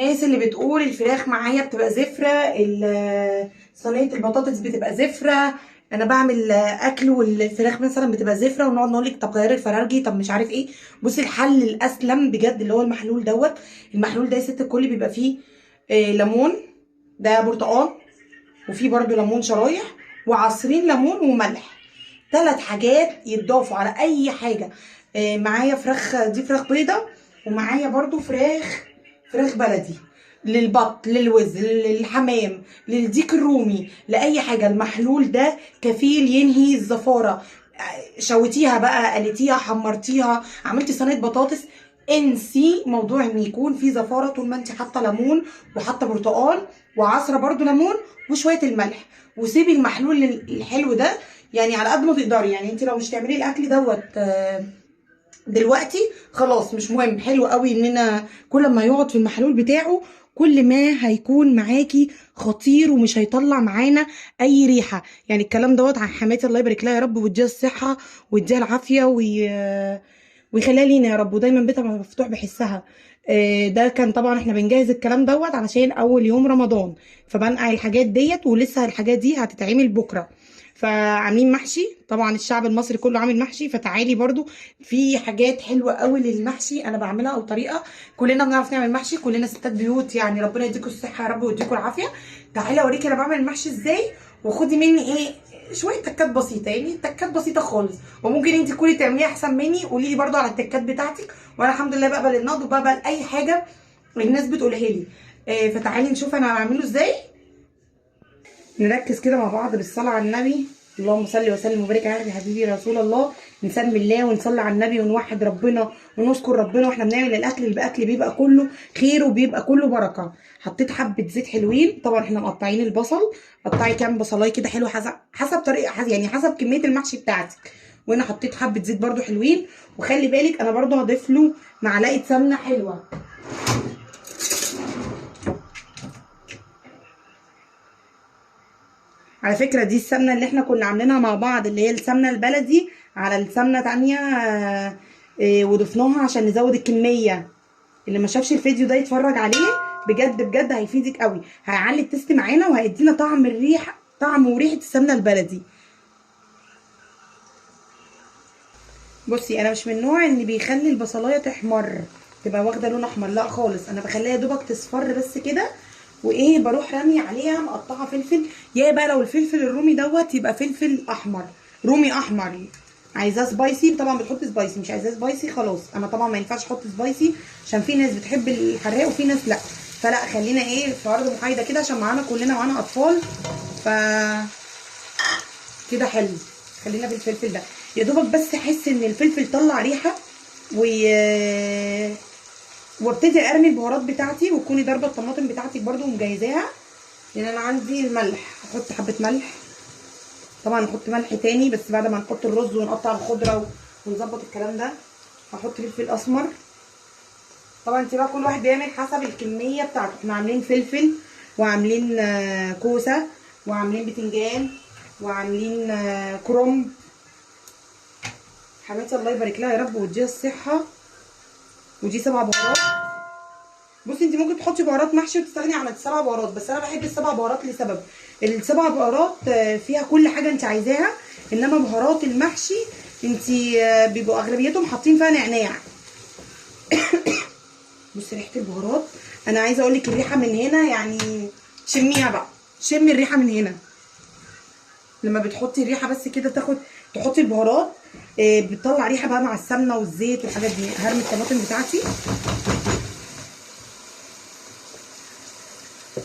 الناس اللي بتقول الفراخ معايا بتبقى زفرة، صينية البطاطس بتبقى زفرة. انا بعمل اكل والفراخ مثلا بتبقى زفرة، ونقعد نقول لك طب غيري الفرارجي، طب مش عارف ايه. بصي الحل الاسلم بجد اللي هو المحلول دوت. المحلول ده يا ست الكل بيبقى فيه ليمون، ده برتقال، وفيه برده ليمون شرايح، وعصرين ليمون وملح. 3 حاجات يتضافوا على اي حاجة. معايا فراخ، دي فراخ بيضة، ومعايا برده فراخ بلدي، للبط، للوز، للحمام، للديك الرومي، لاي حاجه. المحلول ده كفيل ينهي الزفاره. شويتيها بقى، قليتيها، حمرتيها، عملتي صينيه بطاطس، انسي موضوع ان يكون في زفاره طول ما انت حاطه ليمون وحاطه برتقال وعصره برده ليمون وشويه الملح. وسيبي المحلول الحلو ده يعني على قد ما تقدري. يعني انت لو مش تعملي الاكل دوت دلوقتي خلاص مش مهم. حلو قوي اننا كل ما يقعد في المحلول بتاعه كل ما هيكون معاكي خطير، ومش هيطلع معانا اي ريحه. يعني الكلام دوت عن حماتي، الله يبارك لها يا رب ويديها الصحه ويديها العافيه ويخليها لينا يا رب، ودايما بيتها مفتوح بحسها. ده كان طبعا احنا بنجهز الكلام دوت علشان اول يوم رمضان، فبنقع الحاجات ديت، ولسه الحاجات دي هتتعمل بكره. فعاملين محشي، طبعا الشعب المصري كله عامل محشي، فتعالي برضو في حاجات حلوه قوي للمحشي انا بعملها، او طريقه. كلنا بنعرف نعمل محشي، كلنا ستات بيوت، يعني ربنا يديكم الصحه يا رب ويديكم العافيه. تعالي اوريكي انا بعمل المحشي ازاي، وخدي مني ايه شويه تكات بسيطه، يعني تكات بسيطه خالص. وممكن انت تكوني تعمليها احسن مني، قولي لي برضو على التكات بتاعتك، وانا الحمد لله بقبل النقد وبقبل اي حاجه الناس بتقولها لي. فتعالي نشوف انا بعمله ازاي. نركز كده مع بعض بالصلاة على النبي. اللهم صل وسلم وبارك على حبيبي رسول الله. نسمي الله ونصلي على النبي ونوحد ربنا ونذكر ربنا واحنا بنعمل الاكل. الاكل بيبقى كله خير وبيبقى كله بركه. حطيت حبه زيت حلوين، طبعا احنا مقطعين البصل. قطعي كام بصلايه كده حلو، حسب طريقه، يعني حسب كميه المحشي بتاعتك. وانا حطيت حبه زيت برده حلوين. وخلي بالك انا برده هضيف له معلقه سمنه حلوه. على فكرة دي السمنة اللي احنا كنا عاملينها مع بعض، اللي هي السمنة البلدي على السمنة تانية، وضفناها عشان نزود الكمية. اللي ما شافش الفيديو ده يتفرج عليه، بجد بجد هيفيدك قوي، هيعلي التست معانا وهيدينا طعم الريح، طعم وريحة السمنة البلدي. بصي انا مش من النوع اللي بيخلي البصلايه تحمر تبقى واخده لون احمر، لا خالص، انا بخليها دوبك تصفر بس كده. وايه، بروح رامي عليها مقطعه فلفل. يا بقى لو الفلفل الرومي دوت يبقى فلفل احمر، رومي احمر. عايزاه سبايسي طبعا بتحط سبايسي، مش عايزاه سبايسي خلاص. انا طبعا ما ينفعش احط سبايسي عشان في ناس بتحب الحراق وفي ناس لا. فلا، خلينا ايه في عرض محايده كده عشان معانا كلنا، معانا اطفال. ف كده حلو. خلينا بالفلفل ده يا دوبك، بس احس ان الفلفل طلع ريحه و وابتدي ارمي البهارات بتاعتي، وتكوني ضاربه الطماطم بتاعتك برده ومجهزاها. لان انا عندي الملح، احط حبه ملح. طبعا نحط ملح تاني بس بعد ما نحط الرز ونقطع الخضره ونظبط الكلام ده. هحط فلفل اسمر. طبعا انت بقى كل واحد بيعمل حسب الكميه بتاعته. احنا عاملين فلفل، وعاملين كوسه، وعاملين بتنجان، وعاملين كرنب. حماتي الله يبارك لها يا رب ويديها الصحه. ودي 7 بهارات. بصي انت ممكن تحطي بهارات محشي وتستغني عن ال7 بهارات، بس انا بحب ال7 بهارات لسبب. ال7 بهارات فيها كل حاجه انت عايزاها، انما بهارات المحشي انت بيبقوا اغلبيتهم حاطين فيها نعناع. بصي ريحه البهارات، انا عايزه اقول لك الريحه من هنا، يعني شميها بقى، شمي الريحه من هنا. لما بتحطي الريحه بس كده تحطي البهارات، بتطلع ريحه بقى مع السمنه والزيت والحاجات دي. هرمي الطماطم بتاعتي،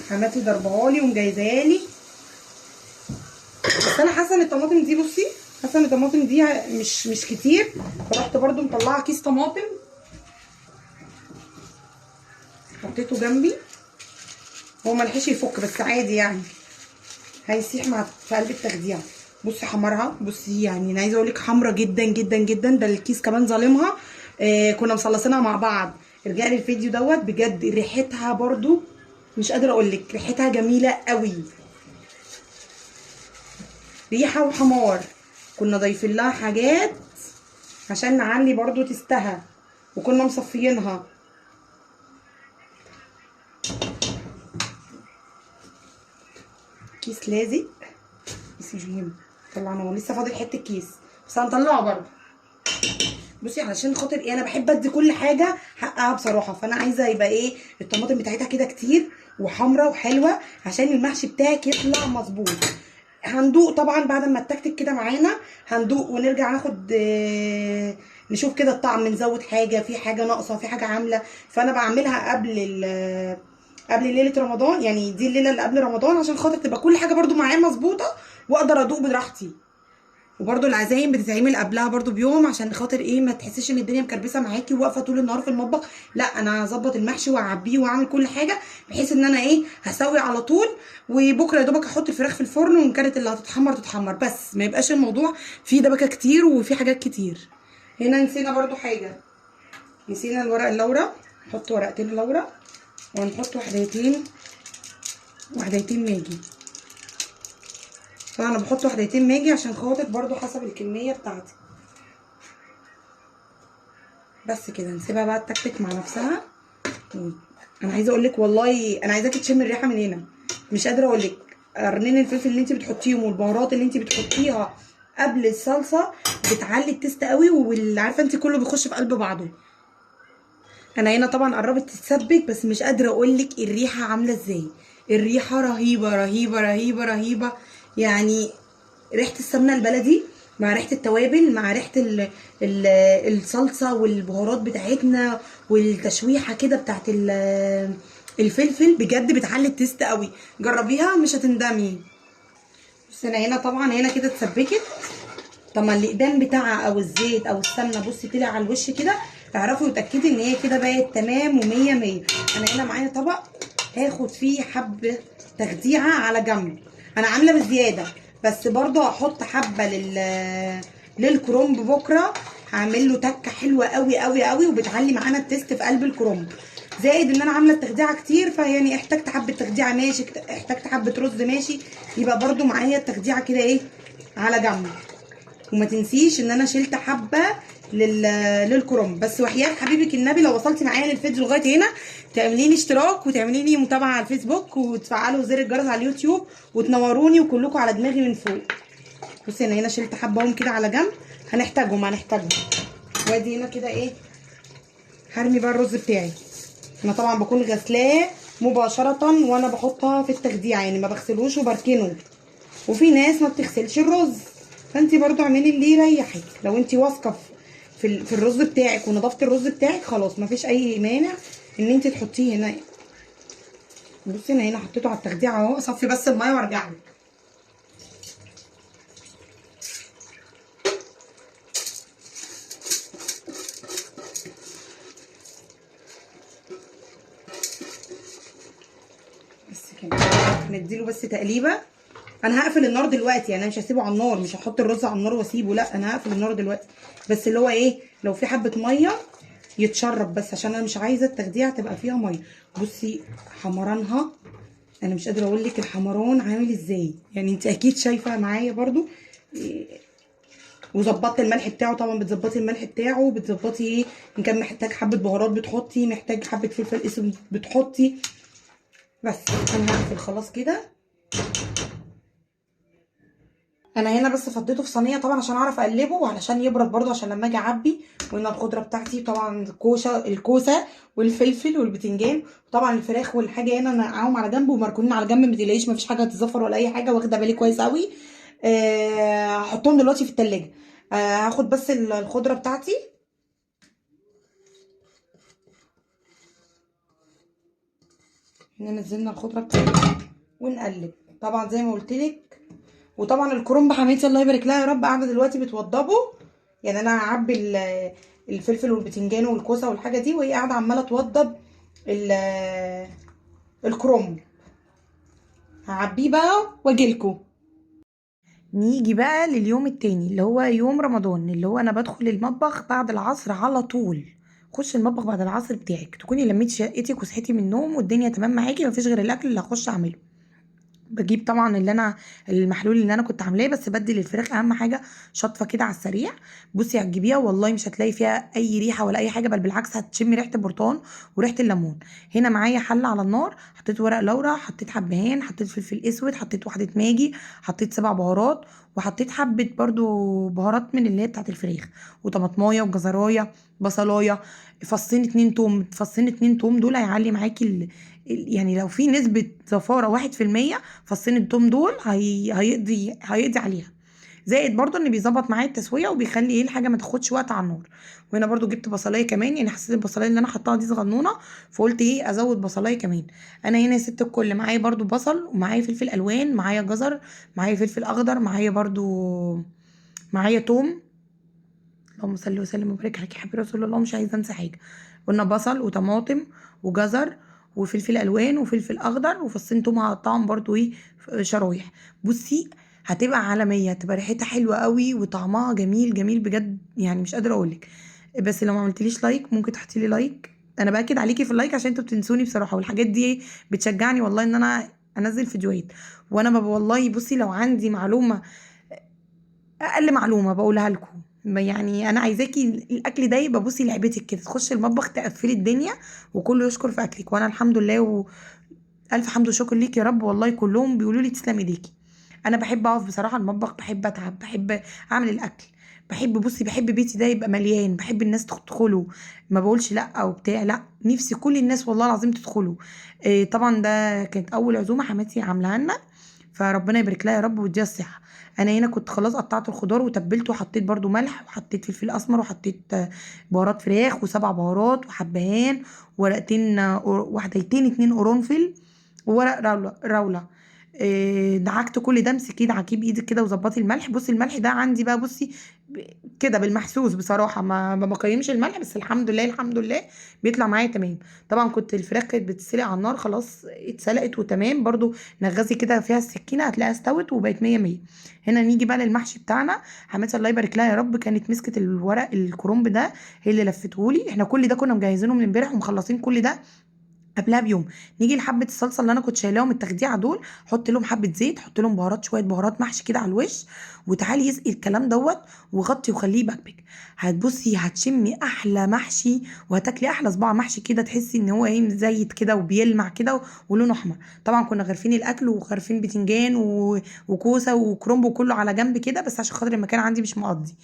حماتي ضربها لي ومجهزاها لي. بس انا حاسه ان الطماطم دي، بصي حاسه ان الطماطم دي مش كتير، فرحت برده مطلعه كيس طماطم حطيته جنبي. هو ملحقش يفك بس عادي يعني، هيسيح في قلب التخديعه. بصي حمرها، بصي يعني انا عايزه اقول لك حمرا جدا جدا جدا. ده الكيس كمان ظالمها. كنا مصلصينها مع بعض. ارجعي لي الفيديو دوت، بجد ريحتها برده مش قادره اقول لك، ريحتها جميله قوي، ريحه وحمار. كنا ضايفين لها حاجات عشان نعلي برده تستها، وكنا مصفيينها. كيس لازق بس مش مهم، طلعناه لسه فاضل حته كيس بس هنطلعه برضه. بصي علشان خاطر ايه، انا بحب ادي كل حاجه حقها بصراحه، فانا عايزه يبقى ايه الطماطم بتاعتها كده كتير وحمرا وحلوه عشان المحشي بتاعك يطلع مظبوط. هندوق طبعا بعد ما التكتك كده معانا، هندوق ونرجع ناخد نشوف كده الطعم، نزود حاجه في حاجه ناقصه في حاجه عامله. فانا بعملها قبل ليله رمضان، يعني دي الليله اللي قبل رمضان عشان خاطر تبقى كل حاجه برده معايا مظبوطه واقدر ادوق براحتي. وبرده العزايم بتتعمل قبلها برده بيوم عشان خاطر ايه ما تحسيش ان الدنيا مكربسه معاكي وواقفه طول النهار في المطبخ. لا انا هظبط المحشي واعبيه واعمل كل حاجه بحيث ان انا ايه هسوي على طول، وبكره يا دوبك احط الفراخ في الفرن وان كانت اللي هتتحمر تتحمر، بس ما يبقاش الموضوع فيه دبكه كتير وفيه حاجات كتير. هنا نسينا برده حاجه، نسينا الورق اللورا، نحط ورقتين لورا ونحط وحدتين ماجي. طبعا انا بحط وحدتين ماجي عشان خاطر برضو حسب الكميه بتاعتي. بس كده نسيبها بقى تتكتك مع نفسها. انا عايزه اقول لك والله انا عايزاكي تشمي الريحه من هنا، مش قادره اقول لك. قرنين الفلفل اللي انت بتحطيهم والبهارات اللي انت بتحطيها قبل الصلصه بتعلي التست قوي، واللي عارفه انت كله بيخش في قلب بعضه. انا هنا طبعا قربت تتسبك بس مش قادره اقول لك الريحه عامله ازاي. الريحه رهيبه رهيبه رهيبه رهيبه، يعني ريحه السمنه البلدي مع ريحه التوابل مع ريحه ال الصلصه والبهارات بتاعتنا والتشويحه كده بتاعت الفلفل بجد بتعلي التيست قوي. جربيها مش هتندمي. بس انا هنا طبعا هنا كده اتسبكت. طبعا الاقدام بتاعها او الزيت او السمنه بصي طلع على الوش كده، تعرفي وتاكدي ان هي كده بقت تمام ومية مية. انا هنا معايا طبق هاخد فيه حبه تخديعه على جنب، انا عامله بزياده بس برضو هحط حبه للكرنب بكره، هعمل له تكه حلوه قوي قوي قوي وبتعلي معانا التيست في قلب الكرنب. زائد ان انا عامله التخديعه كتير، فيعني احتجت حبه تخديعه ماشي، احتجت حبه رز ماشي، يبقى برضو معايا التخديعه كده ايه على جنب. وما تنسيش ان انا شلت حبه للكرنب. بس وحياه حبيبك النبي لو وصلتي معايا للفيديو لغايه هنا تعملي لي اشتراك وتعملي لي متابعه على الفيسبوك وتفعلوا زر الجرس على اليوتيوب وتنوروني وكلكم على دماغي من فوق. بصي انا هنا شلت حبهم كده على جنب، هنحتاجهم. وادي هنا كده ايه هرمي بقى الرز بتاعي. انا طبعا بكون غسلاه مباشره وانا بحطها في التخديعه، يعني ما بغسلوش وبركنه. وفي ناس ما بتغسلش الرز، فانت برضو اعملي اللي يريحك. لو انت واثقه في الرز بتاعك ونضافه الرز بتاعك خلاص مفيش اي مانع ان انت تحطيه هنا. بصي انا هنا حطيته على التخديعه اهو، اصفي بس الميه وارجع له. بس كده نديله بس تقليبه. انا هقفل النار دلوقتي، يعني انا مش هسيبه على النار، مش هحط الرز على النار واسيبه، لا انا هقفل النار دلوقتي. بس اللي هو ايه لو في حبه ميه يتشرب بس عشان انا مش عايزه التخديعه تبقى فيها ميه. بصي حمرانها انا مش قادره اقول لك الحمران عامل ازاي، يعني انت اكيد شايفه معايا برضو. وظبطت الملح بتاعه، طبعا بتظبطي الملح بتاعه، بتظبطي ايه ان كان محتاج حبه بهارات بتحطي، محتاج حبه فلفل اسود بتحطي. بس انا هقفل خلاص كده. انا هنا بس فضيته في صينيه طبعا عشان اعرف اقلبه وعلشان يبرد برده عشان لما اجي اعبي. وهنا الخضره بتاعتي طبعا الكوسه والفلفل والبتنجان، وطبعا الفراخ والحاجه هنا نقعهم على جنب ومركونين على جنب، ما تقلقيش مفيش حاجه هتتزفر ولا اي حاجه، واخده بالي كويس قوي. هحطهم دلوقتي في التلاجة. هاخد بس الخضره بتاعتي. هنا نزلنا الخضره بتاعتي ونقلب طبعا زي ما قلت لك. وطبعا الكرنب حماتي الله يبارك لها يا رب قاعده دلوقتي بتوضبه، يعني انا هعبي الفلفل والبتنجان والكوسه والحاجه دي وهي قاعده عماله توضب الكرنب. هعبيه بقى واجيلكوا. نيجي بقى لليوم التاني اللي هو يوم رمضان، اللي هو انا بدخل المطبخ بعد العصر على طول. خش المطبخ بعد العصر بتاعك تكوني لميتي شقتك وصحيتي من النوم والدنيا تمام معاكي، مفيش غير الاكل اللي هخش اعمله. بجيب طبعا المحلول اللي انا كنت عاملاه، بس بدي للفراخ اهم حاجه شطفه كده على السريع. بصي هتجيبيها والله مش هتلاقي فيها اي ريحه ولا اي حاجه، بل بالعكس هتشمي ريحه البرتقال وريحه الليمون. هنا معايا حله على النار، حطيت ورق لورا، حطيت حبهان، حطيت فلفل اسود، حطيت واحده ماجي، حطيت 7 بهارات، وحطيت حبه برضو بهارات من اللي هي بتاعت الفراخ، وطماطمايه وجزرايه، بصلايه، فصين 2 توم. فصين 2 توم دول هيعلي معاكي يعني لو في نسبة زفارة 1%، فصين التوم دول هيقضي عليها. زائد برضو ان بيظبط معايا التسوية، وبيخلي الحاجة ما تاخدش وقت على النار. وهنا برضو جبت بصلاية كمان، يعني حسيت البصلاية اللي انا حطاها دي صغنونة، فقلت ازود بصلاية كمان. انا هنا يا ست الكل معايا برضو بصل، ومعايا فلفل الوان، معايا جزر، معايا فلفل اخضر، معايا برضو معايا توم. اللهم صل وسلم وبارك عليك يا حبيبي رسول الله، مش عايزه انسى حاجه. قلنا بصل وطماطم وجزر وفلفل الوان وفلفل اخضر وفصين توم هقطعهم برضو شرايح. بصي هتبقى عالميه، هتبقى ريحتها حلوه قوي وطعمها جميل جميل بجد، يعني مش قادره اقولك. بس لو ما عملتليش لايك ممكن تحطي لي لايك، انا باكد عليكي في اللايك عشان انتوا بتنسوني بصراحه، والحاجات دي بتشجعني والله ان انا انزل فيديوهات. وانا والله بصي لو عندي معلومه، اقل معلومه بقولها لكم، يعني انا عايزاكي الاكل ده يبقى بصي لعبتك كده، تخشي المطبخ تقفلي الدنيا وكله يشكر في اكلك. وانا الحمد لله والف حمد وشكر ليك يا رب، والله كلهم بيقولوا لي تسلم ايديكي. انا بحب اقف بصراحه المطبخ، بحب اتعب، بحب اعمل الاكل، بحب بيتي ده يبقى مليان، بحب الناس تدخله، ما بقولش لا او بتاع، لا نفسي كل الناس والله العظيم تدخله. إيه طبعا ده كانت اول عزومه حماتي عاملاها لنا، فربنا يبارك لها يا رب ويديها الصحه. انا هنا كنت خلاص قطعت الخضار وتبلته، وحطيت برضو ملح، وحطيت فلفل اسمر، وحطيت بهارات فراخ و7 بهارات وحبهان، ورقتين وحدتين 2 قرنفل، وورق رولة. دعكت كل ده، امسكيه دعكيه بايدك كده وظبطي الملح. بصي الملح ده عندي بقى بصي كده بالمحسوس بصراحه، ما بقيمش الملح، بس الحمد لله الحمد لله بيطلع معايا تمام. طبعا كنت الفراخ كانت بتتسلق على النار خلاص، اتسلقت وتمام برضو، نغزي كده فيها السكينه هتلاقيها استوت وبقت مية مية. هنا نيجي بقى للمحشي بتاعنا. حماتي الله يبارك لها يا رب كانت مسكت الورق الكرنب ده، هي اللي لفتهولي. احنا كل ده كنا مجهزينه من امبارح ومخلصين كل ده قبلها بيوم. نيجي لحبه الصلصه اللي انا كنت شايلاهم التخديعه دول، حط لهم حبه زيت، حط لهم بهارات، شويه بهارات محشي كده على الوش، وتعالي يسقي الكلام دوت، وغطي وخليه يبكبك. هتبصي هتشمي احلى محشي، وهتاكلي احلى صباع محشي كده، تحسي ان هو مزيت كده وبيلمع كده ولونه احمر. طبعا كنا غارفين الاكل وغارفين بتنجان وكوسه وكرنب وكله على جنب كده، بس عشان خاطر المكان عندي مش مقضي.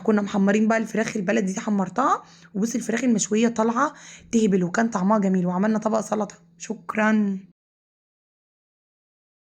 كنا محمرين بقى الفراخ البلدي دي، حمرتها. وبصي الفراخ المشويه طالعه تهبل، وكان طعمها جميل. وعملنا طبق سلطه. شكرا.